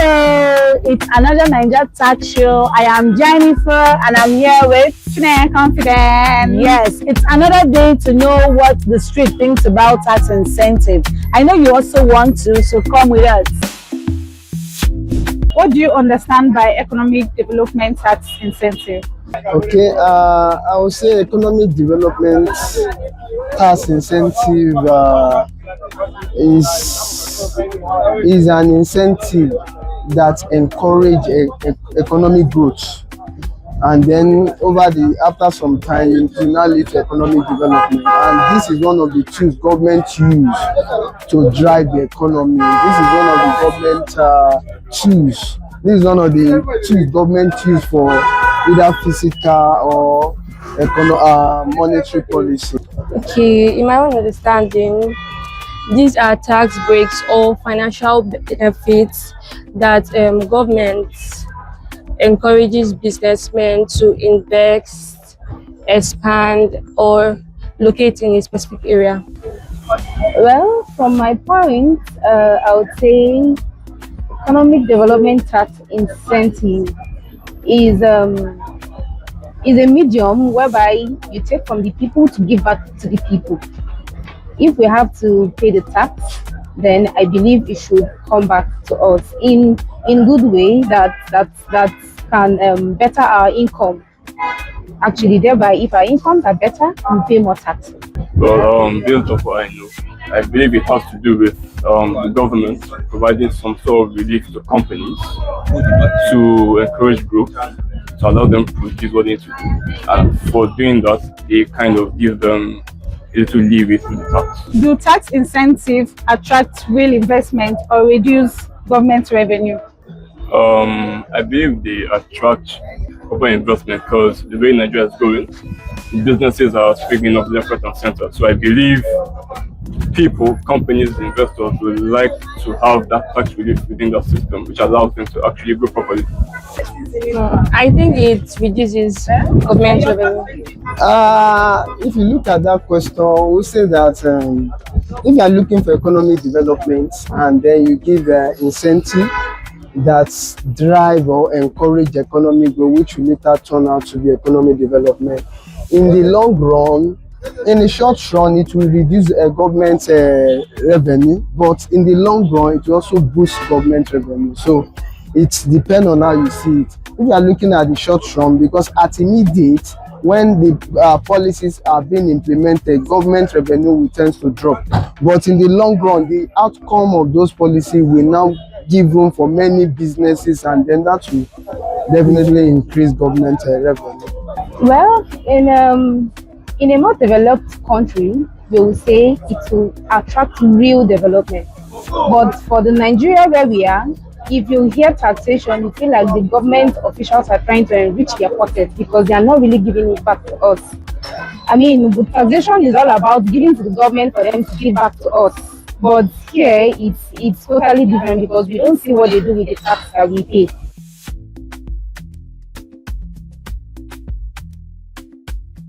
Hello, it's another Naija Tax Show. I am Jennifer and I'm here with Confident. Yes, it's another day to know what the street thinks about tax incentive. I know you also want to, so come with us. What do you understand by economic development tax incentive? Okay, I would say economic development tax incentive is an incentive that encourage economic growth, and then after some time it will now lead to economic development. And this is one of the tools government use to drive the economy. This is one of the government tools. This is one of the tools government use for either physical or monetary policy. Okay, in my own understanding, these are tax breaks or financial benefits that government encourages businessmen to invest, expand, or locate in a specific area. Well, from my point, I would say economic development tax incentive is a medium whereby you take from the people to give back to the people. If we have to pay the tax, then I believe it should come back to us in good way that can better our income. Actually, thereby, if our incomes are better, we pay more tax. Well, based on what I know, I believe it has to do with the government providing some sort of relief to companies to encourage growth, to allow them to produce what they need to do. And for doing that, they kind of give them a little leeway through the tax. Do tax incentives attract real investment or reduce government revenue? I believe they attract proper investment because the way Nigeria is going, businesses are springing up left, right, and center. So I believe people, companies, investors would like to have that tax relief within that system, which allows them to actually grow properly. I think it reduces government revenue. If you look at that question, we say that if you are looking for economic development and then you give incentive that drive or encourage economic growth, which will later turn out to be economic development, in the long run, in the short run, it will reduce government revenue, but in the long run, it will also boost government revenue. So it depends on how you see it. If you are looking at the short run, because at immediate, when the policies are being implemented, government revenue will tend to drop. But in the long run, the outcome of those policies will now give room for many businesses, and then that will definitely increase government revenue. Well, in a more developed country, they will say it will attract real development. But for the Nigeria where we are, if you hear taxation, you feel like the government officials are trying to enrich their pockets because they are not really giving it back to us. I mean, taxation is all about giving to the government for them to give back to us. But here, it's totally different because we don't see what they do with the tax that we pay.